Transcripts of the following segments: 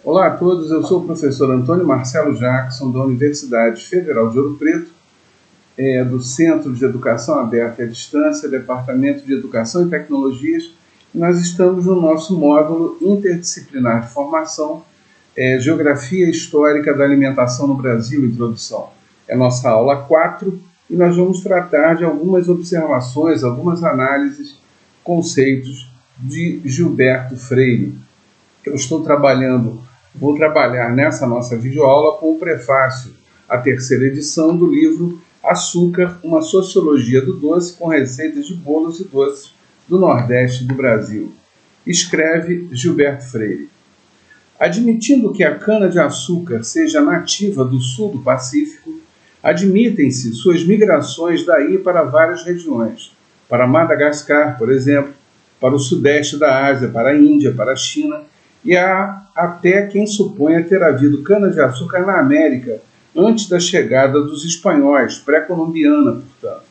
Olá a todos, eu sou o professor Antônio Marcelo Jackson, da Universidade Federal de Ouro Preto, do Centro de Educação Aberta e à Distância, Departamento de Educação e Tecnologias, e nós estamos no nosso módulo interdisciplinar de formação, Geografia Histórica da Alimentação no Brasil, Introdução. É a nossa aula 4 e nós vamos tratar de algumas observações, algumas análises, conceitos de Gilberto Freire. Vou trabalhar nessa nossa videoaula com o prefácio à terceira edição do livro Açúcar, uma sociologia do doce com receitas de bolos e doces do Nordeste do Brasil. Escreve Gilberto Freire. Admitindo que a cana-de-açúcar seja nativa do sul do Pacífico, admitem-se suas migrações daí para várias regiões, para Madagascar, por exemplo, para o sudeste da Ásia, para a Índia, para a China, e há até quem suponha ter havido cana-de-açúcar na América antes da chegada dos espanhóis, pré-colombiana, portanto.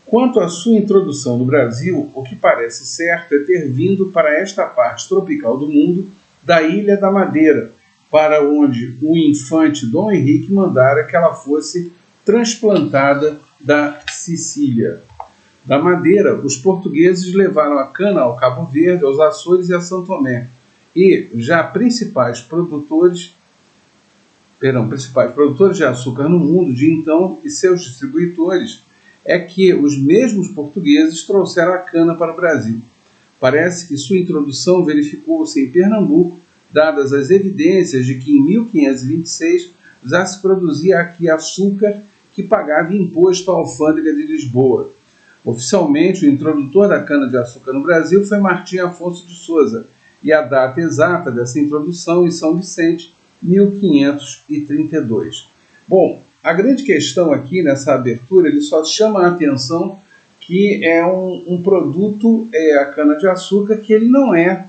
Quanto à sua introdução no Brasil, o que parece certo é ter vindo para esta parte tropical do mundo da Ilha da Madeira, para onde o infante Dom Henrique mandara que ela fosse transplantada da Sicília. Da Madeira, os portugueses levaram a cana ao Cabo Verde, aos Açores e a São Tomé. E já principais produtores de açúcar no mundo de então e seus distribuidores é que os mesmos portugueses trouxeram a cana para o Brasil. Parece que sua introdução verificou-se em Pernambuco, dadas as evidências de que em 1526 já se produzia aqui açúcar que pagava imposto à alfândega de Lisboa. Oficialmente, o introdutor da cana-de-açúcar no Brasil foi Martim Afonso de Souza, e a data exata dessa introdução em São Vicente, 1532. Bom, a grande questão aqui nessa abertura, ele só chama a atenção que é um produto, a cana-de-açúcar, que ele não é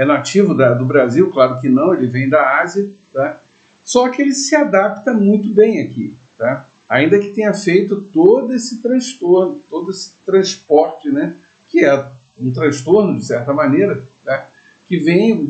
nativo do Brasil, claro que não, ele vem da Ásia, tá? Só que ele se adapta muito bem aqui, tá? Ainda que tenha feito todo esse transtorno, todo esse transporte, né, que é um transtorno, de certa maneira, tá? Que vem,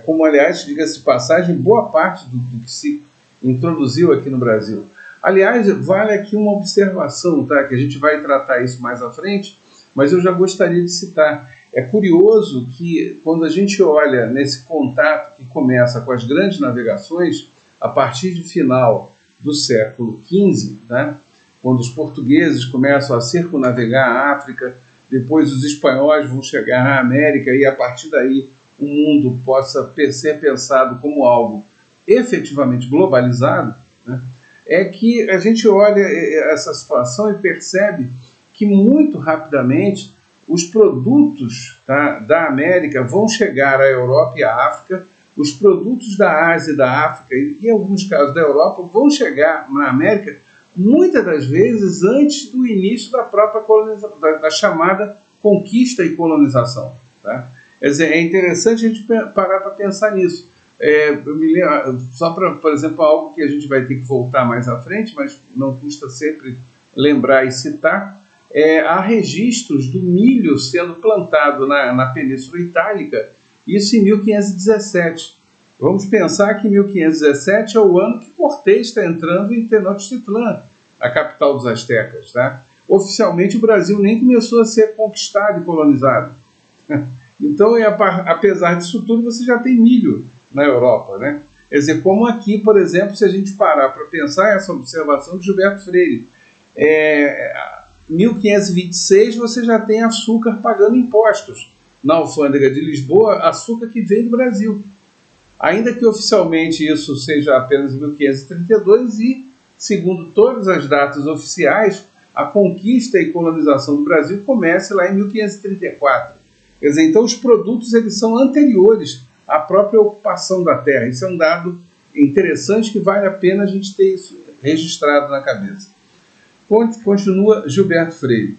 como aliás, diga-se de passagem, boa parte do que se introduziu aqui no Brasil. Aliás, vale aqui uma observação, tá? Que a gente vai tratar isso mais à frente, mas eu já gostaria de citar. É curioso que, quando a gente olha nesse contato que começa com as grandes navegações, a partir do final do século XV, né? Quando os portugueses começam a circunnavegar a África, depois os espanhóis vão chegar à América e, a partir daí, o mundo possa ser pensado como algo efetivamente globalizado, né? É que a gente olha essa situação e percebe que, muito rapidamente, os produtos, tá, da América vão chegar à Europa e à África, os produtos da Ásia e da África, e em alguns casos da Europa, vão chegar na América muitas das vezes antes do início da própria colonização, da chamada conquista e colonização, tá? Quer dizer, é interessante a gente parar para pensar nisso. Eu me lembro, só para, por exemplo, algo que a gente vai ter que voltar mais à frente, mas não custa sempre lembrar e citar, há registros do milho sendo plantado na Península Itálica, isso em 1517. Vamos pensar que 1517 é o ano que Cortés está entrando em Tenochtitlan, a capital dos astecas, tá? Oficialmente, o Brasil nem começou a ser conquistado e colonizado. Então, apesar disso tudo, você já tem milho na Europa, né? Quer dizer, como aqui, por exemplo, se a gente parar para pensar essa observação de Gilberto Freire, 1526 você já tem açúcar pagando impostos na alfândega de Lisboa, açúcar que vem do Brasil. Ainda que oficialmente isso seja apenas em 1532 e, segundo todas as datas oficiais, a conquista e colonização do Brasil começa lá em 1534. Quer dizer, então os produtos eles são anteriores à própria ocupação da terra. Isso é um dado interessante que vale a pena a gente ter isso registrado na cabeça. Continua Gilberto Freire.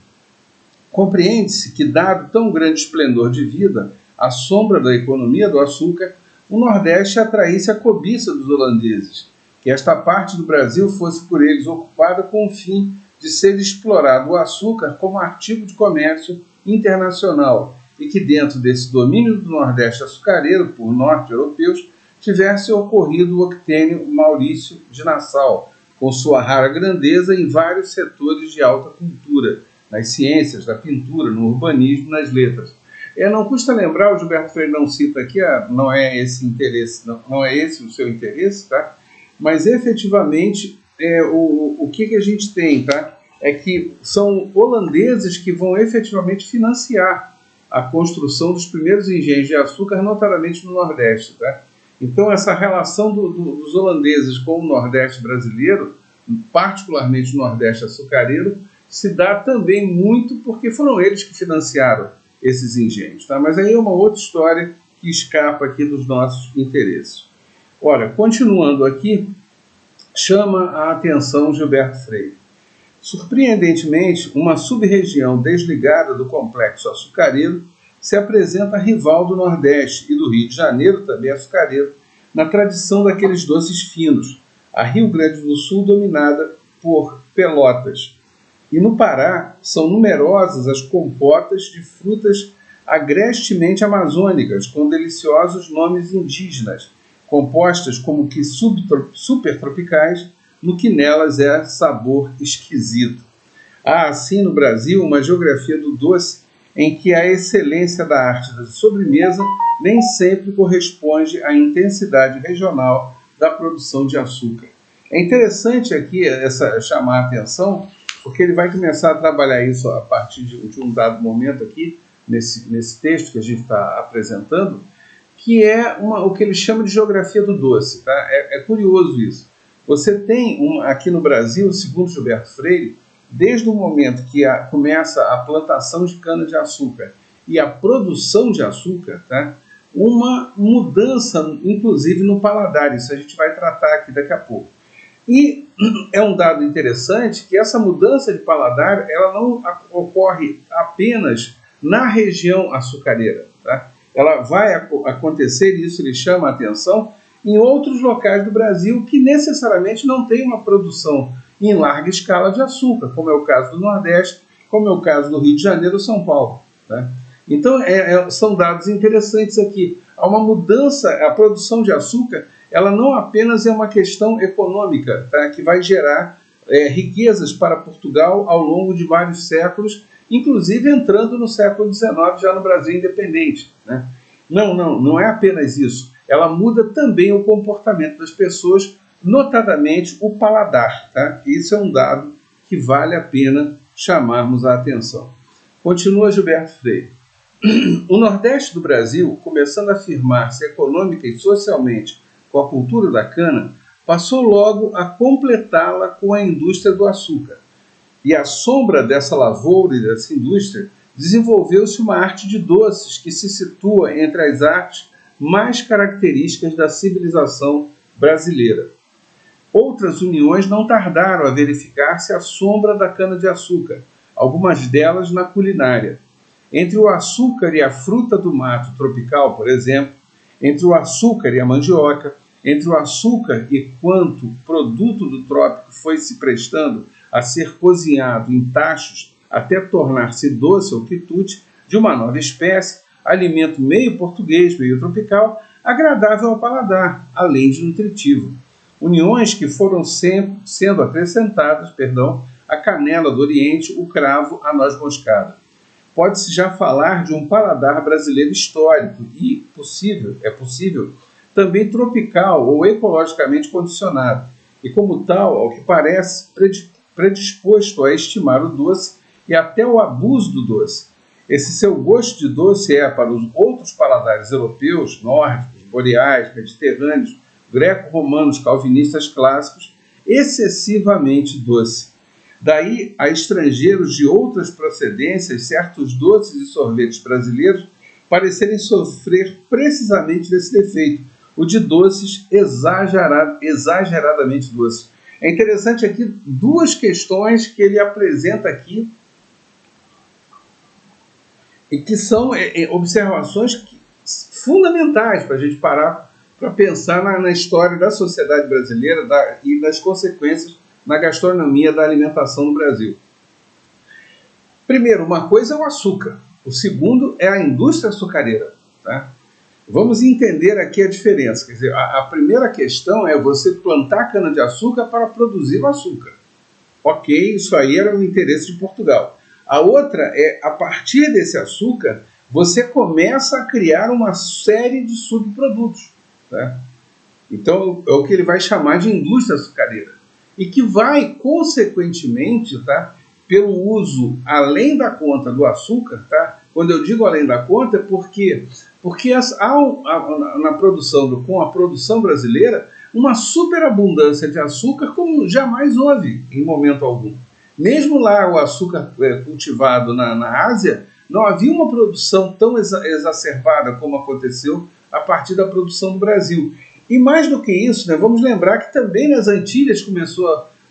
Compreende-se que, dado tão grande esplendor de vida, à sombra da economia do açúcar, o Nordeste atraísse a cobiça dos holandeses, que esta parte do Brasil fosse por eles ocupada com o fim de ser explorado o açúcar como artigo de comércio internacional e que dentro desse domínio do Nordeste açucareiro por norte-europeus tivesse ocorrido o octênio Maurício de Nassau, com sua rara grandeza em vários setores de alta cultura, nas ciências, na pintura, no urbanismo, nas letras. Não custa lembrar, o Gilberto Freire não cita aqui, não é esse interesse, não é esse o seu interesse, tá? Mas efetivamente o que a gente tem, tá? É que são holandeses que vão efetivamente financiar a construção dos primeiros engenhos de açúcar, notadamente no Nordeste, tá? Então essa relação dos holandeses com o Nordeste brasileiro, particularmente o Nordeste açucareiro, se dá também muito porque foram eles que financiaram esses engenhos, tá? Mas aí é uma outra história que escapa aqui dos nossos interesses. Olha, continuando aqui, chama a atenção Gilberto Freire. Surpreendentemente, uma sub-região desligada do complexo açucareiro se apresenta rival do Nordeste e do Rio de Janeiro, também açucareiro, na tradição daqueles doces finos, a Rio Grande do Sul dominada por Pelotas. E no Pará são numerosas as compotas de frutas agrestemente amazônicas, com deliciosos nomes indígenas, compostas como que supertropicais, no que nelas é sabor esquisito. Há, assim, no Brasil, uma geografia do doce em que a excelência da arte da sobremesa nem sempre corresponde à intensidade regional da produção de açúcar. É interessante aqui chamar a atenção, porque ele vai começar a trabalhar isso a partir de um dado momento aqui, nesse texto que a gente está apresentando, que é o que ele chama de geografia do doce. Tá? É curioso isso. Você tem, aqui no Brasil, segundo Gilberto Freire, desde o momento que começa a plantação de cana-de-açúcar e a produção de açúcar, tá? Uma mudança, inclusive, no paladar. Isso a gente vai tratar aqui daqui a pouco. E é um dado interessante que essa mudança de paladar ela não ocorre apenas na região açucareira. Tá? Ela vai acontecer, e isso ele chama a atenção, em outros locais do Brasil que necessariamente não tem uma produção em larga escala de açúcar, como é o caso do Nordeste, como é o caso do Rio de Janeiro ou São Paulo. Tá? Então, são dados interessantes aqui. Há uma mudança, a produção de açúcar, ela não apenas é uma questão econômica, tá? Que vai gerar riquezas para Portugal ao longo de vários séculos, inclusive entrando no século XIX, já no Brasil independente. Né? Não é apenas isso. Ela muda também o comportamento das pessoas, notadamente o paladar. Tá? Isso é um dado que vale a pena chamarmos a atenção. Continua Gilberto Freire. O Nordeste do Brasil, começando a afirmar-se econômica e socialmente com a cultura da cana, passou logo a completá-la com a indústria do açúcar. E à sombra dessa lavoura e dessa indústria, desenvolveu-se uma arte de doces que se situa entre as artes mais características da civilização brasileira. Outras uniões não tardaram a verificar-se à sombra da cana-de-açúcar, algumas delas na culinária. Entre o açúcar e a fruta do mato tropical, por exemplo, entre o açúcar e a mandioca, entre o açúcar e quanto produto do trópico foi se prestando a ser cozinhado em tachos até tornar-se doce ou quitute de uma nova espécie, alimento meio português, meio tropical, agradável ao paladar, além de nutritivo. Uniões que foram sendo acrescentadas, a canela do Oriente, o cravo, a noz moscada. Pode-se já falar de um paladar brasileiro histórico e é possível, também tropical ou ecologicamente condicionado, e como tal, ao que parece, predisposto a estimar o doce e até o abuso do doce. Esse seu gosto de doce para os outros paladares europeus, nórdicos, boreais, mediterrâneos, greco-romanos, calvinistas clássicos, excessivamente doce. Daí, a estrangeiros de outras procedências, certos doces e sorvetes brasileiros parecerem sofrer precisamente desse defeito, o de doces exageradamente doces. É interessante aqui duas questões que ele apresenta aqui e que são observações fundamentais para a gente parar para pensar na história da sociedade brasileira e das consequências na gastronomia da alimentação no Brasil. Primeiro, uma coisa é o açúcar, O segundo é a indústria açucareira. Tá? Vamos entender aqui a diferença. Quer dizer, a primeira questão é você plantar cana-de-açúcar para produzir o açúcar. Ok, isso aí era o interesse de Portugal. A outra é, a partir desse açúcar, você começa a criar uma série de subprodutos. Tá? Então, é o que ele vai chamar de indústria açucareira. E que vai, consequentemente, tá, pelo uso além da conta do açúcar, tá? Quando eu digo além da conta, é porque há na produção, com a produção brasileira, uma superabundância de açúcar como jamais houve em momento algum. Mesmo lá o açúcar cultivado na Ásia, não havia uma produção tão exacerbada como aconteceu a partir da produção do Brasil. E mais do que isso, né, vamos lembrar que também nas Antilhas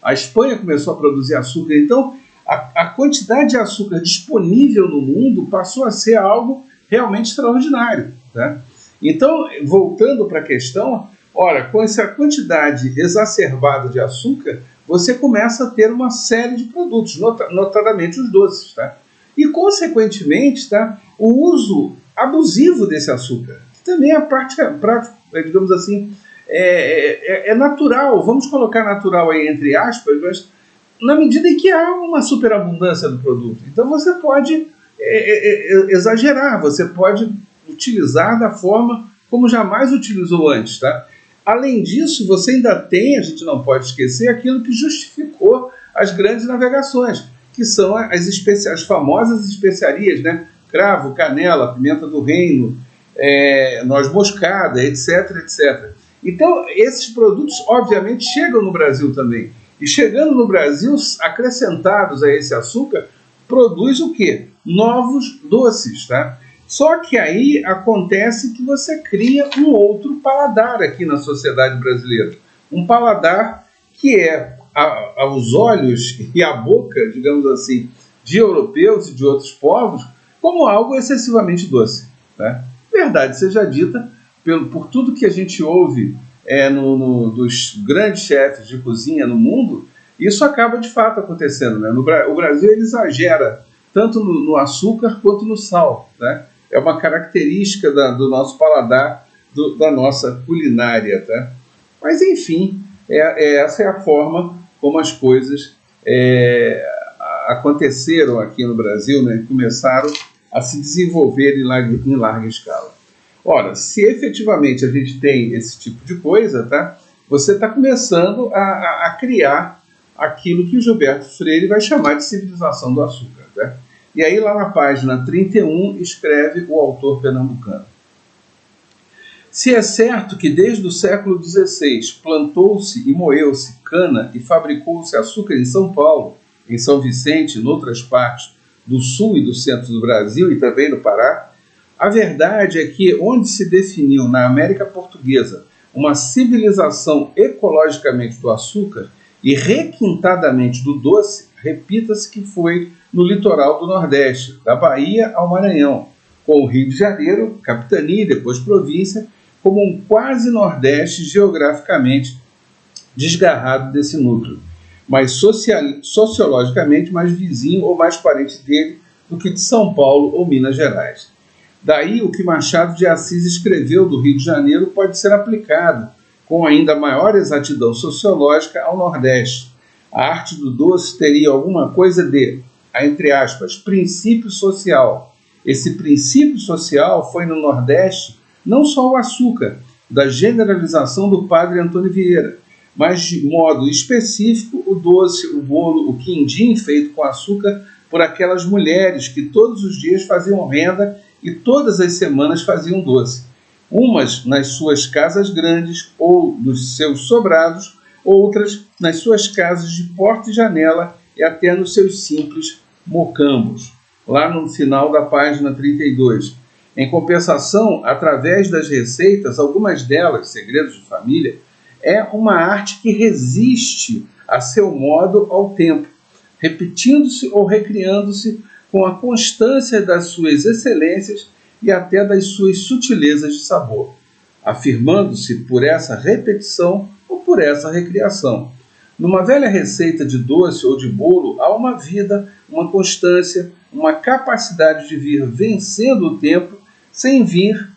a Espanha começou a produzir açúcar. Então, a quantidade de açúcar disponível no mundo passou a ser algo realmente extraordinário. Né? Então, voltando para a questão, ora, com essa quantidade exacerbada de açúcar, você começa a ter uma série de produtos, notadamente os doces. Tá? E, consequentemente, tá, o uso abusivo desse açúcar, que também é a parte, digamos assim, é natural, vamos colocar natural aí entre aspas, mas na medida em que há uma superabundância do produto. Então você pode exagerar, você pode utilizar da forma como jamais utilizou antes. Tá? Além disso, você ainda tem, a gente não pode esquecer, aquilo que justificou as grandes navegações, que são as famosas especiarias, né? Cravo, canela, pimenta do reino, noz moscada, etc, etc. Então, esses produtos, obviamente, chegam no Brasil também. E chegando no Brasil, acrescentados a esse açúcar, produz o quê? Novos doces, tá? Só que aí acontece que você cria um outro paladar aqui na sociedade brasileira. Um paladar que é, aos olhos e à boca, digamos assim, de europeus e de outros povos, como algo excessivamente doce. Tá? Verdade seja dita, por tudo que a gente ouve dos grandes chefes de cozinha no mundo, isso acaba de fato acontecendo. Né? O Brasil ele exagera tanto no açúcar quanto no sal. Né? É uma característica do nosso paladar, da nossa culinária. Tá? Mas, enfim, essa é a forma como as coisas aconteceram aqui no Brasil, né? Começaram a se desenvolver em larga escala. Ora, se efetivamente a gente tem esse tipo de coisa, tá? Você está começando a criar aquilo que o Gilberto Freire vai chamar de civilização do açúcar. Tá? E aí lá na página 31 escreve o autor pernambucano. Se é certo que desde o século XVI plantou-se e moeu-se cana e fabricou-se açúcar em São Paulo, em São Vicente e em outras partes do sul e do centro do Brasil e também no Pará, a verdade é que onde se definiu na América Portuguesa uma civilização ecologicamente do açúcar e requintadamente do doce, repita-se que foi no litoral do Nordeste, da Bahia ao Maranhão, com o Rio de Janeiro, capitania e depois província, como um quase Nordeste geograficamente desgarrado desse núcleo, mas sociologicamente mais vizinho ou mais parente dele do que de São Paulo ou Minas Gerais. Daí o que Machado de Assis escreveu do Rio de Janeiro pode ser aplicado com ainda maior exatidão sociológica ao Nordeste. A arte do doce teria alguma coisa de, entre aspas, princípio social. Esse princípio social foi no Nordeste não só o açúcar, da generalização do padre Antônio Vieira, mas de modo específico o doce, o bolo, o quindim feito com açúcar por aquelas mulheres que todos os dias faziam renda e todas as semanas faziam doce. Umas nas suas casas grandes ou nos seus sobrados, outras nas suas casas de porta e janela e até nos seus simples mocambos. Lá no final da página 32. Em compensação, através das receitas, algumas delas, segredos de família, é uma arte que resiste a seu modo ao tempo, repetindo-se ou recriando-se com a constância das suas excelências e até das suas sutilezas de sabor, afirmando-se por essa repetição ou por essa recriação. Numa velha receita de doce ou de bolo há uma vida, uma constância, uma capacidade de vir vencendo o tempo sem vir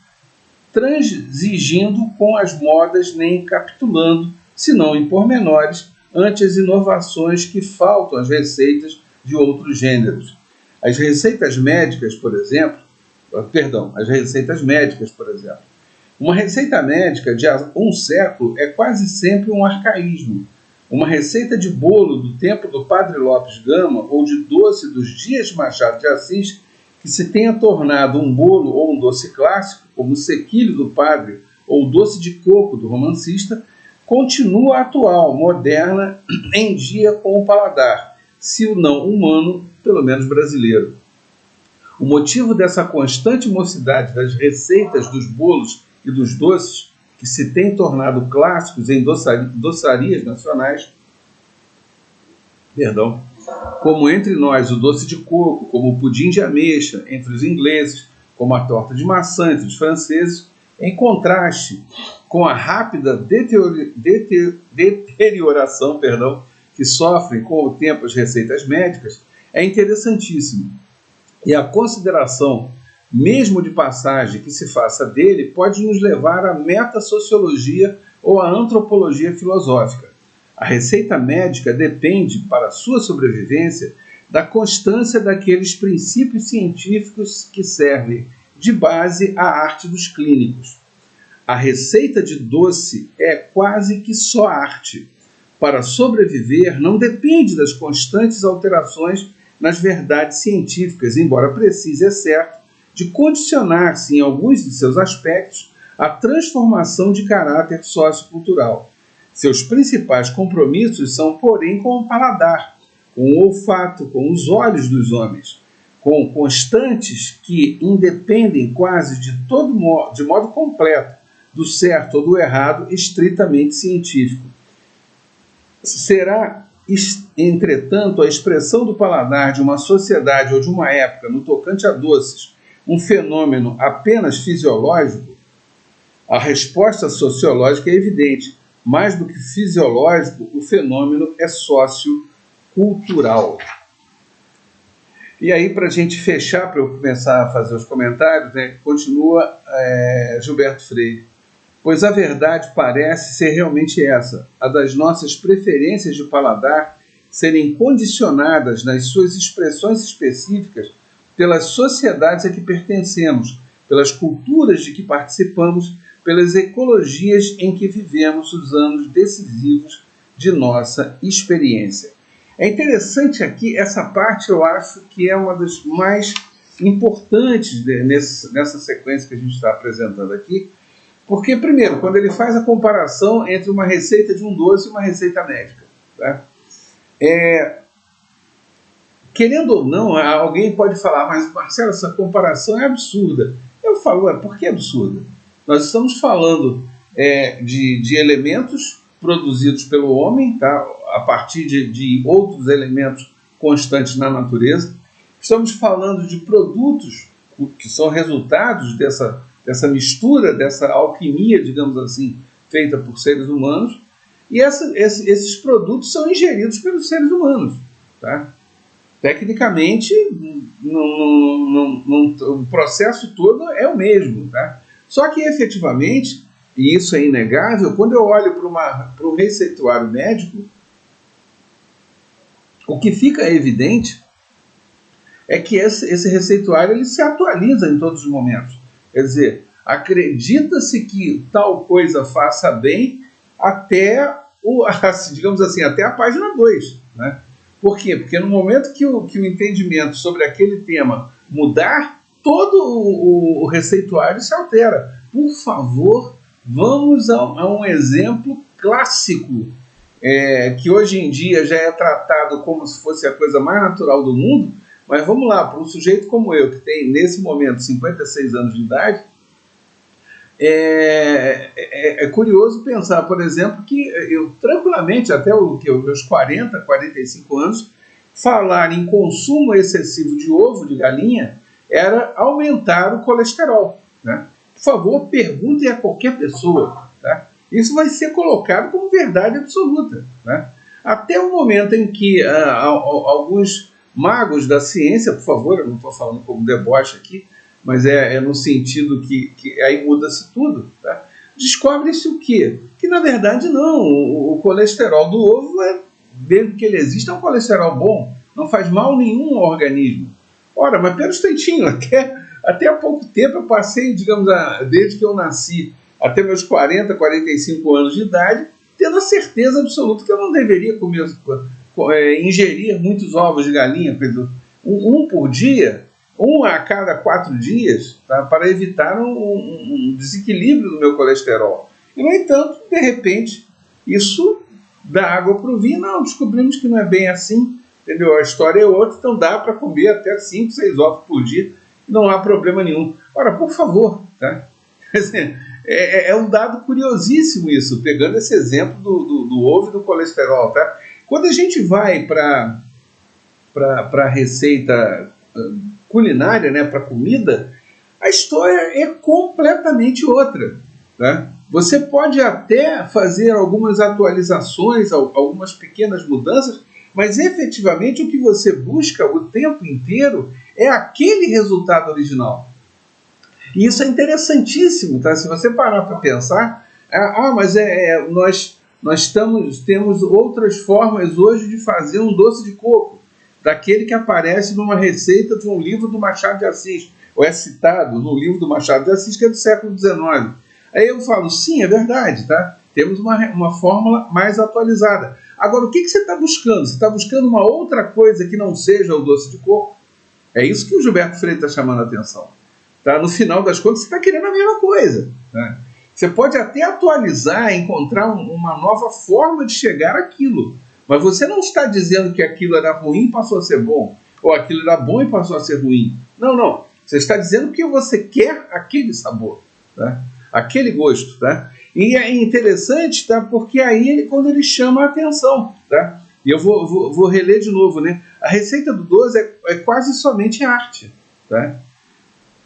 transigindo com as modas nem capitulando, senão em pormenores, ante as inovações que faltam às receitas de outros gêneros. As receitas médicas, por exemplo, uma receita médica de um século é quase sempre um arcaísmo. Uma receita de bolo do tempo do Padre Lopes Gama ou de doce dos Dias Machado de Assis, que se tenha tornado um bolo ou um doce clássico, como o sequilho do padre ou o doce de coco do romancista, continua atual, moderna, em dia com o paladar, se o não humano, pelo menos brasileiro. O motivo dessa constante mocidade das receitas dos bolos e dos doces, que se têm tornado clássicos em doçarias nacionais, como entre nós o doce de coco, como o pudim de ameixa entre os ingleses, como a torta de maçã entre os franceses, em contraste com a rápida deterioração que sofrem com o tempo as receitas médicas, é interessantíssimo. E a consideração, mesmo de passagem, que se faça dele, pode nos levar à metasociologia ou à antropologia filosófica. A receita médica depende, para sua sobrevivência, da constância daqueles princípios científicos que servem de base à arte dos clínicos. A receita de doce é quase que só arte. Para sobreviver, não depende das constantes alterações nas verdades científicas, embora precise, é certo, de condicionar-se em alguns de seus aspectos à transformação de caráter sociocultural. Seus principais compromissos são, porém, com o paladar, com o olfato, com os olhos dos homens, com constantes que independem quase de modo completo do certo ou do errado estritamente científico. Será, entretanto, a expressão do paladar de uma sociedade ou de uma época no tocante a doces um fenômeno apenas fisiológico? A resposta sociológica é evidente. Mais do que fisiológico, o fenômeno é sociocultural. E aí, para a gente fechar, para eu começar a fazer os comentários, continua Gilberto Freire. Pois a verdade parece ser realmente essa, a das nossas preferências de paladar serem condicionadas nas suas expressões específicas pelas sociedades a que pertencemos, pelas culturas de que participamos, pelas ecologias em que vivemos os anos decisivos de nossa experiência. É interessante aqui, essa parte eu acho que é uma das mais importantes nessa sequência que a gente está apresentando aqui, porque, primeiro, quando ele faz a comparação entre uma receita de um doce e uma receita médica, tá? Querendo ou não, alguém pode falar, mas Marcelo, essa comparação é absurda. Eu falo, por que absurda? Nós estamos falando de elementos produzidos pelo homem, tá? A partir de outros elementos constantes na natureza. Estamos falando de produtos que são resultados dessa mistura, dessa alquimia, digamos assim, feita por seres humanos, e esses produtos são ingeridos pelos seres humanos. Tá? Tecnicamente, o processo todo é o mesmo. Tá? Só que, efetivamente, e isso é inegável, quando eu olho para um receituário médico, o que fica evidente é que esse receituário ele se atualiza em todos os momentos. Quer dizer, acredita-se que tal coisa faça bem até, digamos assim, até a página 2. Né? Por quê? Porque no momento que o entendimento sobre aquele tema mudar, todo o receituário se altera. Por favor, vamos a um exemplo clássico, que hoje em dia já é tratado como se fosse a coisa mais natural do mundo, mas vamos lá, para um sujeito como eu, que tem nesse momento 56 anos de idade, é curioso pensar, por exemplo, que eu tranquilamente, até os meus 40, 45 anos, falar em consumo excessivo de ovo de galinha era aumentar o colesterol. Né? Por favor, perguntem a qualquer pessoa. Tá? Isso vai ser colocado como verdade absoluta. Né? Até o momento em que alguns magos da ciência, por favor, eu não estou falando como deboche aqui, mas é no sentido que aí muda-se tudo, tá? Descobre-se o quê? Que na verdade não, o colesterol do ovo, desde que ele existe, é um colesterol bom, não faz mal nenhum ao organismo. Ora, mas pera um instantinho, até há pouco tempo eu passei, digamos, desde que eu nasci até meus 40, 45 anos de idade, tendo a certeza absoluta que eu não deveria ingerir muitos ovos de galinha, um por dia, um a cada 4 dias, tá, para evitar um desequilíbrio do meu colesterol. E, no entanto, de repente, isso dá água para o vinho. Não, descobrimos que não é bem assim, entendeu? A história é outra, então dá para comer até 5, 6 ovos por dia, não há problema nenhum. Ora, por favor, tá? É um dado curiosíssimo isso, pegando esse exemplo do ovo e do colesterol, tá? Quando a gente vai para a receita culinária, né, para comida, a história é completamente outra, tá? Você pode até fazer algumas atualizações, algumas pequenas mudanças, mas efetivamente o que você busca o tempo inteiro é aquele resultado original. E isso é interessantíssimo, tá? Se você parar para pensar, mas nós temos outras formas hoje de fazer um doce de coco, daquele que aparece numa receita de um livro do Machado de Assis, ou é citado no livro do Machado de Assis, que é do século XIX. Aí eu falo, sim, é verdade, tá? Temos uma fórmula mais atualizada. Agora, o que você está buscando? Você está buscando uma outra coisa que não seja o doce de coco? É isso que o Gilberto Freire está chamando a atenção. Tá? No final das contas, você está querendo a mesma coisa. Tá? Você pode até atualizar, encontrar uma nova forma de chegar àquilo. Mas você não está dizendo que aquilo era ruim e passou a ser bom, ou aquilo era bom e passou a ser ruim. Não, não. Você está dizendo que você quer aquele sabor, tá? Aquele gosto. Tá? E é interessante, tá? Porque aí quando ele chama a atenção. Tá? E eu vou reler de novo. Né? A receita do doce é quase somente arte. Tá?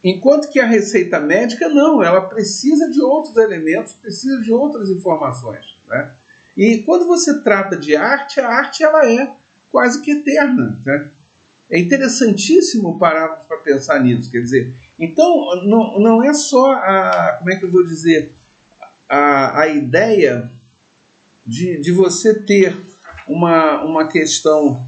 Enquanto que a receita médica, não. Ela precisa de outros elementos, precisa de outras informações. Tá? E quando você trata de arte, a arte ela é quase que eterna. Né? É interessantíssimo pararmos para pensar nisso. Quer dizer, então não é só como é que eu vou dizer, a ideia de você ter uma questão,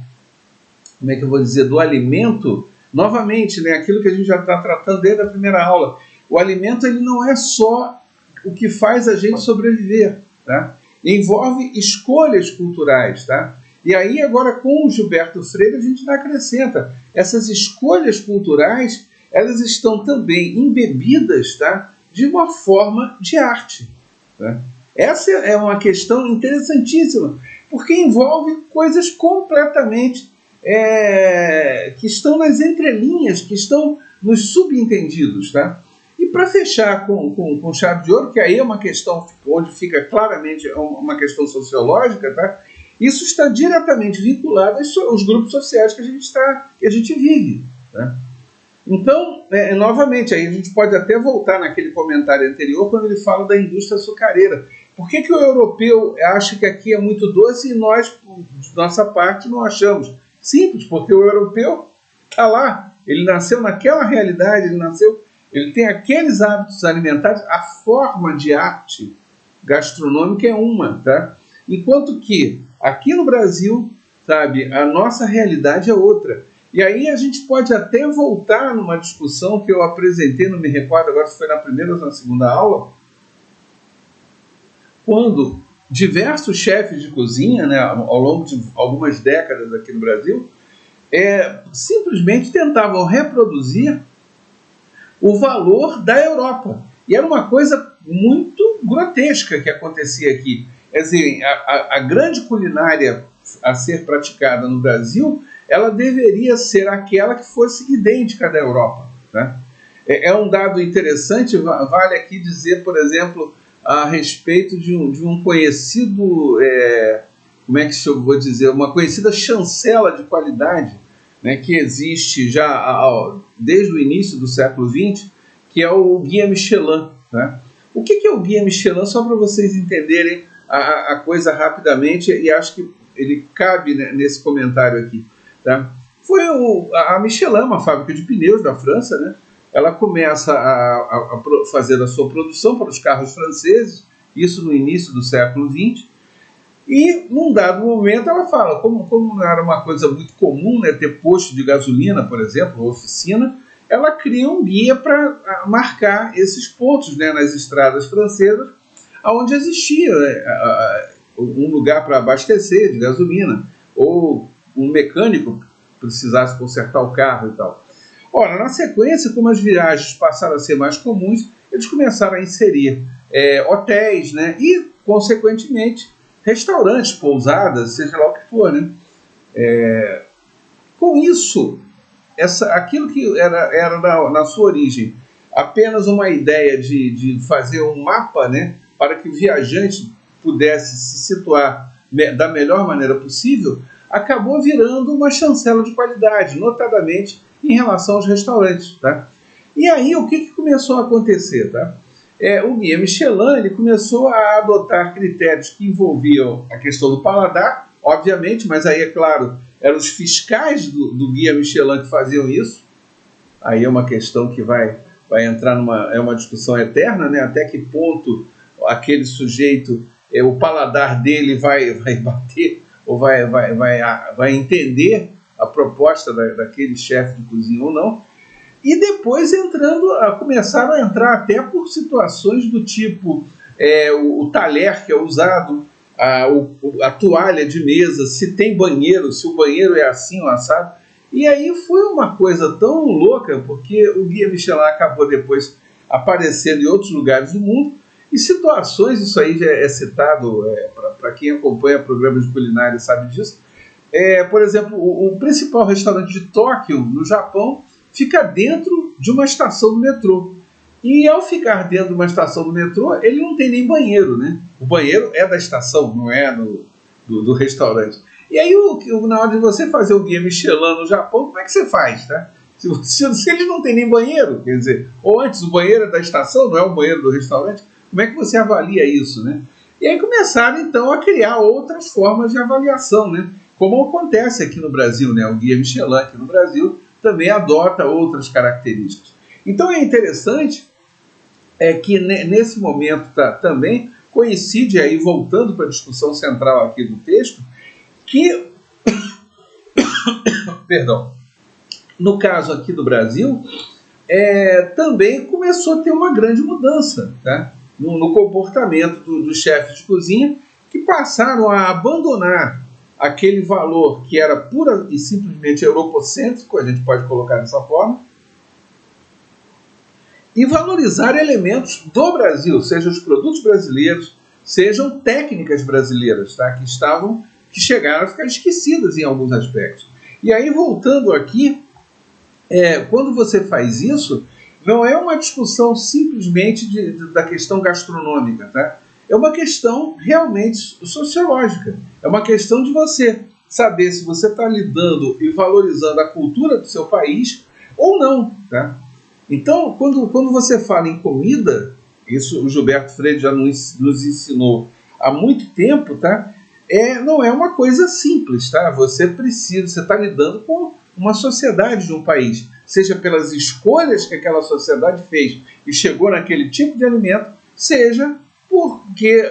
como é que eu vou dizer, do alimento, novamente, né, aquilo que a gente já está tratando desde a primeira aula. O alimento ele não é só o que faz a gente sobreviver, tá? Envolve escolhas culturais, tá? E aí agora com o Gilberto Freire a gente acrescenta, essas escolhas culturais, elas estão também embebidas, tá? De uma forma de arte, tá? Essa é uma questão interessantíssima, porque envolve coisas completamente que estão nas entrelinhas, que estão nos subentendidos, tá? E para fechar com chave de ouro, que aí é uma questão onde fica claramente uma questão sociológica, tá? Isso está diretamente vinculado aos grupos sociais que a gente vive. Tá? Então, novamente, aí a gente pode até voltar naquele comentário anterior, quando ele fala da indústria açucareira. Por que o europeu acha que aqui é muito doce e nós, de nossa parte, não achamos? Simples, porque o europeu está lá, ele nasceu naquela realidade, ele tem aqueles hábitos alimentares, a forma de arte gastronômica é uma, tá? Enquanto que aqui no Brasil, sabe, a nossa realidade é outra. E aí a gente pode até voltar numa discussão que eu apresentei, não me recordo agora se foi na primeira ou na segunda aula, quando diversos chefes de cozinha, né, ao longo de algumas décadas aqui no Brasil, simplesmente tentavam reproduzir o valor da Europa. E era uma coisa muito grotesca que acontecia aqui. Quer dizer, a grande culinária a ser praticada no Brasil, ela deveria ser aquela que fosse idêntica da Europa. Né? É um dado interessante, vale aqui dizer, por exemplo, a respeito de um conhecido, como é que eu vou dizer, uma conhecida chancela de qualidade, né, que existe já desde o início do século XX, que é o Guia Michelin. Né? O que é o Guia Michelin? Só para vocês entenderem a coisa rapidamente, e acho que ele cabe, né, nesse comentário aqui. Tá? foi a Michelin, uma fábrica de pneus da França, né? Ela começa a fazer a sua produção para os carros franceses, isso no início do século XX, e num dado momento ela fala, como não era uma coisa muito comum, né, ter posto de gasolina, por exemplo, ou oficina, ela cria um guia para marcar esses pontos, né, nas estradas francesas, onde existia um lugar para abastecer de gasolina, ou um mecânico precisasse consertar o carro e tal. Ora, na sequência, como as viagens passaram a ser mais comuns, eles começaram a inserir hotéis, né, e, consequentemente, restaurantes, pousadas, seja lá o que for, né? Com isso, aquilo que era na sua origem apenas uma ideia de fazer um mapa, né, para que o viajante pudesse se situar da melhor maneira possível, acabou virando uma chancela de qualidade, notadamente em relação aos restaurantes. Tá? E aí o que começou a acontecer? Tá? O guia Michelin ele começou a adotar critérios que envolviam a questão do paladar, obviamente, mas aí, é claro, eram os fiscais do guia Michelin que faziam isso. Aí é uma questão que vai entrar uma discussão eterna, né? Até que ponto aquele sujeito, o paladar dele vai bater ou vai entender a proposta daquele chefe de cozinha ou não. E depois começaram a entrar até por situações do tipo o talher que é usado, a toalha de mesa, se tem banheiro, se o banheiro é assim ou assado. E aí foi uma coisa tão louca, porque o guia Michelin acabou depois aparecendo em outros lugares do mundo, e situações, isso aí já é citado, para quem acompanha programas de culinária sabe disso. Por exemplo, o principal restaurante de Tóquio, no Japão, fica dentro de uma estação do metrô. E ao ficar dentro de uma estação do metrô, ele não tem nem banheiro, né? O banheiro é da estação, não é do restaurante. E aí, na hora de você fazer o guia Michelin no Japão, como é que você faz, tá? Se eles não tem nem banheiro, quer dizer, ou antes o banheiro é da estação, não é o banheiro do restaurante, como é que você avalia isso, né? E aí começaram, então, a criar outras formas de avaliação, né? Como acontece aqui no Brasil, né? O guia Michelin aqui no Brasil também adota outras características. Então é interessante que nesse momento também coincide aí, voltando para a discussão central aqui do texto, que, perdão, no caso aqui do Brasil, também começou a ter uma grande mudança, tá? no comportamento dos chefes de cozinha, que passaram a abandonar aquele valor que era pura e simplesmente europocêntrico, a gente pode colocar dessa forma, e valorizar elementos do Brasil, sejam os produtos brasileiros, sejam técnicas brasileiras, tá? que chegaram a ficar esquecidas em alguns aspectos. E aí, voltando aqui, quando você faz isso, não é uma discussão simplesmente da questão gastronômica, tá? É uma questão realmente sociológica. É uma questão de você saber se você está lidando e valorizando a cultura do seu país ou não, tá? Então, quando você fala em comida, isso o Gilberto Freire já nos ensinou há muito tempo, tá? Não é uma coisa simples, tá? Você está lidando com uma sociedade de um país, seja pelas escolhas que aquela sociedade fez e chegou naquele tipo de alimento, seja porque,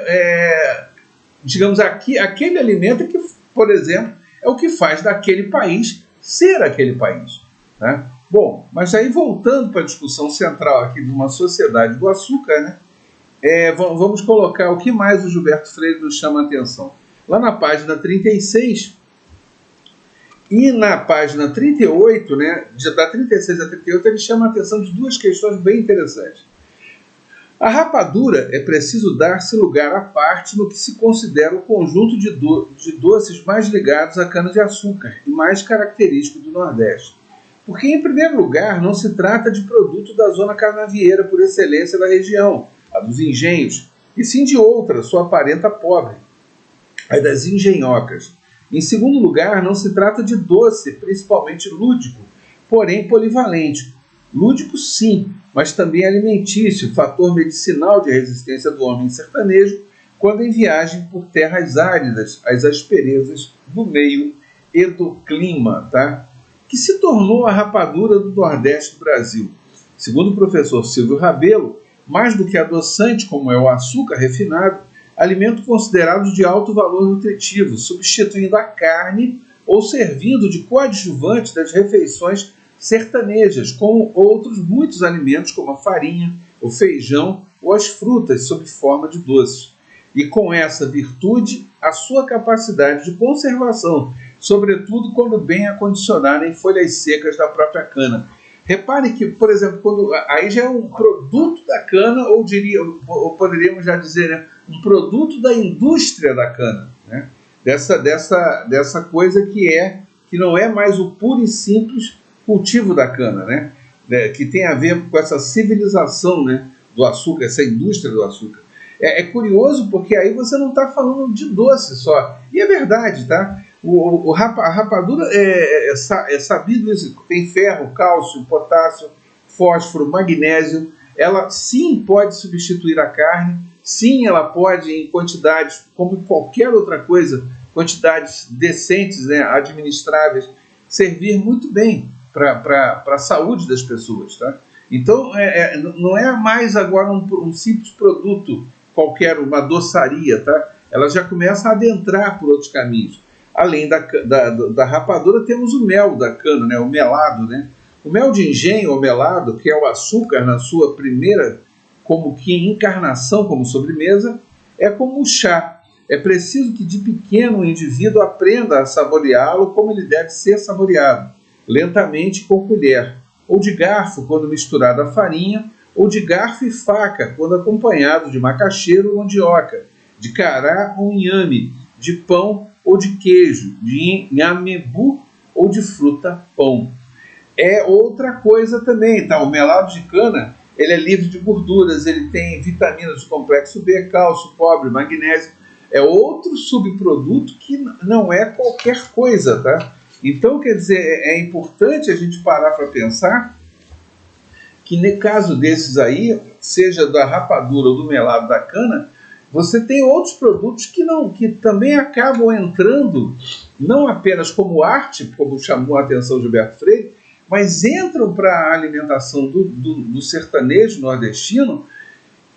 digamos, aquele alimento que, por exemplo, é o que faz daquele país ser aquele país, né? Bom, mas aí voltando para a discussão central aqui de uma sociedade do açúcar, né? Vamos colocar o que mais o Gilberto Freire nos chama a atenção. Lá na página 36 e na página 38, né, da 36 a 38, ele chama a atenção de duas questões bem interessantes. A rapadura é preciso dar-se lugar à parte no que se considera o conjunto de doces mais ligados à cana-de-açúcar e mais característico do Nordeste. Porque, em primeiro lugar, não se trata de produto da zona carnavieira por excelência da região, a dos engenhos, e sim de outra, sua parenta pobre, a das engenhocas. Em segundo lugar, não se trata de doce, principalmente lúdico, porém polivalente. Lúdico sim, mas também alimentício, fator medicinal de resistência do homem sertanejo, quando em viagem por terras áridas, às asperezas do meio e do clima, tá? que se tornou a rapadura do Nordeste do Brasil. Segundo o professor Silvio Rabelo, mais do que adoçante, como é o açúcar refinado, alimento considerado de alto valor nutritivo, substituindo a carne ou servindo de coadjuvante das refeições sertanejas, como outros muitos alimentos, como a farinha, o feijão ou as frutas, sob forma de doces. E com essa virtude, a sua capacidade de conservação, sobretudo quando bem acondicionada em folhas secas da própria cana. Repare que, por exemplo, aí já é um produto da cana, ou poderíamos já dizer, né, um produto da indústria da cana, né? Dessa coisa que não é mais o puro e simples cultivo da cana, né? Que tem a ver com essa civilização, né, do açúcar, essa indústria do açúcar. É curioso porque aí você não está falando de doce só. E é verdade, tá? A rapadura é sabido isso, tem ferro, cálcio, potássio, fósforo, magnésio. Ela sim pode substituir a carne, sim ela pode em quantidades, como qualquer outra coisa, quantidades decentes, né, administráveis, servir muito bem para a saúde das pessoas, tá? Então não é mais agora um simples produto qualquer, uma doçaria, tá? Ela já começa a adentrar por outros caminhos. Além da rapadura, temos o mel da cana, né? O melado, né? O mel de engenho, ou melado, que é o açúcar na sua primeira, como que encarnação como sobremesa, é como o chá. É preciso que de pequeno o indivíduo aprenda a saboreá-lo como ele deve ser saboreado, lentamente com colher, ou de garfo quando misturado à farinha, ou de garfo e faca quando acompanhado de macaxeira ou mandioca, de cará ou inhame, de pão ou de queijo, de nhamebu ou de fruta-pão. É outra coisa também, tá? O melado de cana, ele é livre de gorduras, ele tem vitaminas do complexo B, cálcio, cobre, magnésio. É outro subproduto que não é qualquer coisa, tá? Então, quer dizer, é importante a gente parar para pensar que, no caso desses aí, seja da rapadura ou do melado da cana, você tem outros produtos que também acabam entrando, não apenas como arte, como chamou a atenção Gilberto Freire, mas entram para a alimentação do sertanejo nordestino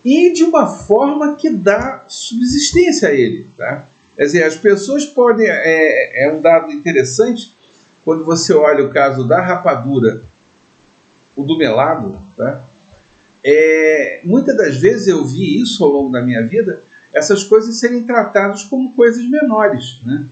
e de uma forma que dá subsistência a ele, tá? Quer dizer, as pessoas podem... É um dado interessante, quando você olha o caso da rapadura, o do melado, tá? Muitas das vezes eu vi isso ao longo da minha vida, essas coisas serem tratadas como coisas menores, né?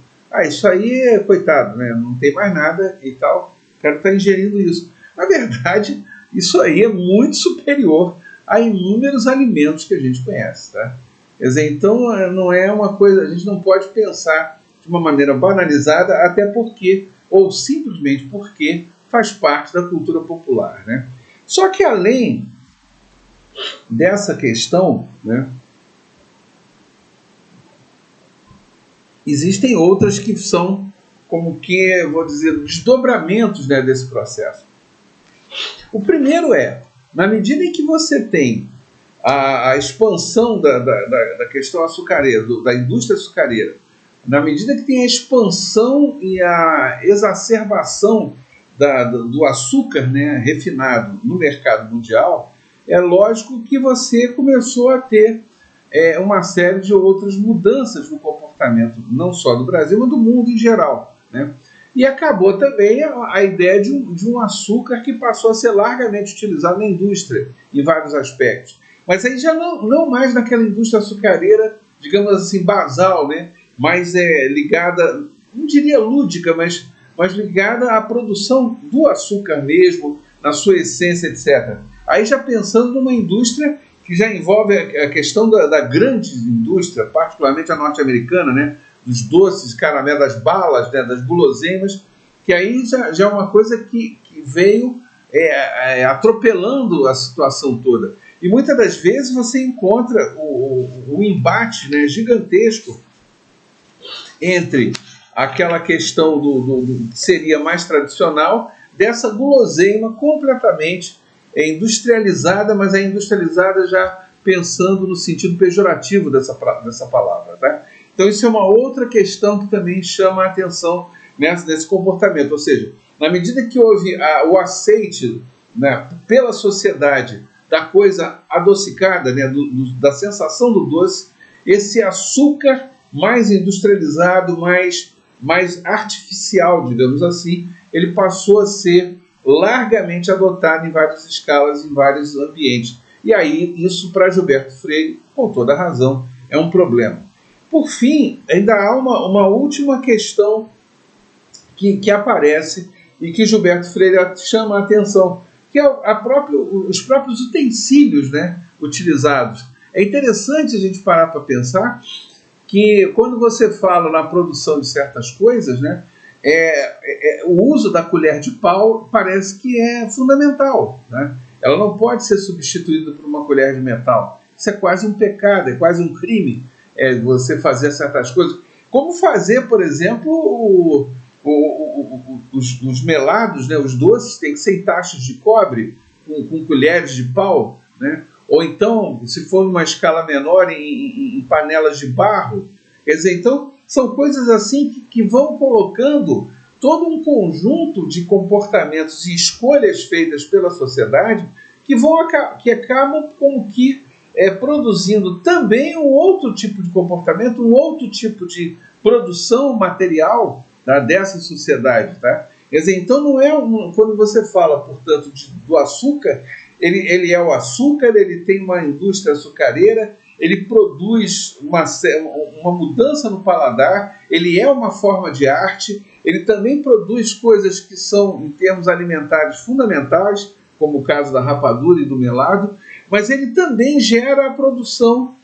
Isso aí, coitado, né? Não tem mais nada e tal, o cara está ingerindo isso. Na verdade, isso aí é muito superior a inúmeros alimentos que a gente conhece, tá? Quer dizer, então não é uma coisa, a gente não pode pensar de uma maneira banalizada, até porque, ou simplesmente porque, faz parte da cultura popular, né? Só que além dessa questão, né, existem outras que são, como que, vou dizer, desdobramentos, né, desse processo. O primeiro na medida em que você tem a expansão da questão açucareira, da indústria açucareira, na medida que tem a expansão e a exacerbação do açúcar, né, refinado no mercado mundial, é lógico que você começou a ter uma série de outras mudanças no comportamento, não só do Brasil, mas do mundo em geral, né? E acabou também a ideia de um açúcar que passou a ser largamente utilizado na indústria, em vários aspectos. Mas aí já não mais naquela indústria açucareira, digamos assim, basal, né? Mais ligada, não diria lúdica, mas ligada à produção do açúcar mesmo, na sua essência, etc. Aí já pensando numa indústria que já envolve a questão da grande indústria, particularmente a norte-americana, né? Dos doces, caramelo, das balas, né? Das guloseimas, que aí já é uma coisa que veio atropelando a situação toda. E muitas das vezes você encontra o embate, né, gigantesco entre aquela questão do que seria mais tradicional, dessa guloseima completamente industrializada, mas é industrializada já pensando no sentido pejorativo dessa palavra, tá? Então isso é uma outra questão que também chama a atenção nesse comportamento, ou seja, Na medida que houve o aceite, né, pela sociedade da coisa adocicada, né, da sensação do doce, esse açúcar mais industrializado, mais artificial, digamos assim, ele passou a ser largamente adotado em várias escalas, em vários ambientes. E aí, isso para Gilberto Freire, com toda razão, é um problema. Por fim, ainda há uma última questão que aparece e que Gilberto Freire chama a atenção, que é os próprios utensílios, né, utilizados. É interessante a gente parar para pensar que quando você fala na produção de certas coisas, né, o uso da colher de pau parece que é fundamental, né? Ela não pode ser substituída por uma colher de metal. Isso é quase um pecado, é quase um crime, você fazer certas coisas. Como fazer, por exemplo, os melados, né, os doces, tem que ser em tachos de cobre, com colheres de pau, né? Ou então, se for numa escala menor, em panelas de barro. Quer dizer, então, são coisas assim que vão colocando todo um conjunto de comportamentos e escolhas feitas pela sociedade que acabam como que produzindo também um outro tipo de comportamento, um outro tipo de produção material, tá, dessa sociedade. Tá? Quer dizer, então não é quando você fala, portanto, do açúcar, ele é o açúcar, ele tem uma indústria açucareira, ele produz uma mudança no paladar, ele é uma forma de arte, ele também produz coisas que são, em termos alimentares, fundamentais, como o caso da rapadura e do melado, mas ele também gera a produção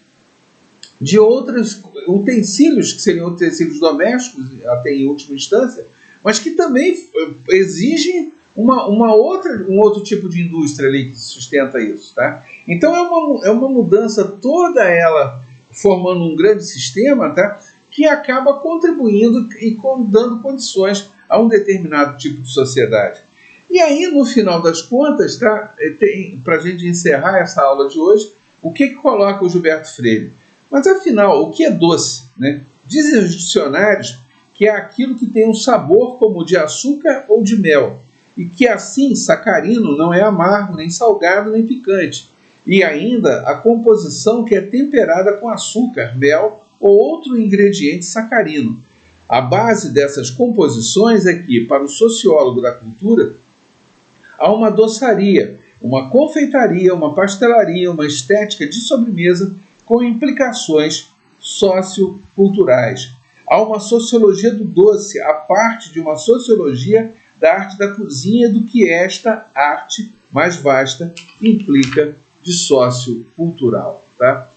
de outros utensílios, que seriam utensílios domésticos, até em última instância, mas que também exigem um outro tipo de indústria ali que sustenta isso. Tá? Então é uma mudança toda ela formando um grande sistema, tá? Que acaba contribuindo e dando condições a um determinado tipo de sociedade. E aí, no final das contas, tá, para a gente encerrar essa aula de hoje, o que coloca o Gilberto Freire? Mas afinal, o que é doce? Né? Dizem os dicionários que é aquilo que tem um sabor como de açúcar ou de mel, e que assim, sacarino não é amargo, nem salgado, nem picante. E ainda a composição que é temperada com açúcar, mel ou outro ingrediente sacarino. A base dessas composições é que, para o sociólogo da cultura, há uma doçaria, uma confeitaria, uma pastelaria, uma estética de sobremesa com implicações socioculturais. Há uma sociologia do doce, a parte de uma sociologia da arte da cozinha, do que esta arte mais vasta implica de sociocultural. Tá?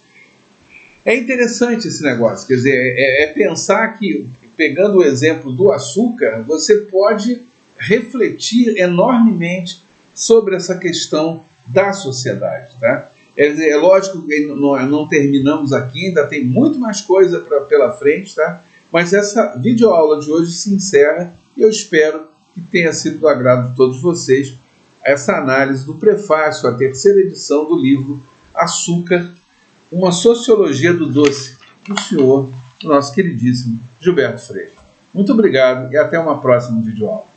É interessante esse negócio, quer dizer, pensar que, pegando o exemplo do açúcar, você pode refletir enormemente sobre essa questão da sociedade. Tá? É lógico que não terminamos aqui, ainda tem muito mais coisa pela frente, tá? Mas essa videoaula de hoje se encerra e eu espero que tenha sido do agrado de todos vocês essa análise do prefácio à terceira edição do livro Açúcar, uma sociologia do doce, do senhor, nosso queridíssimo Gilberto Freire. Muito obrigado e até uma próxima videoaula.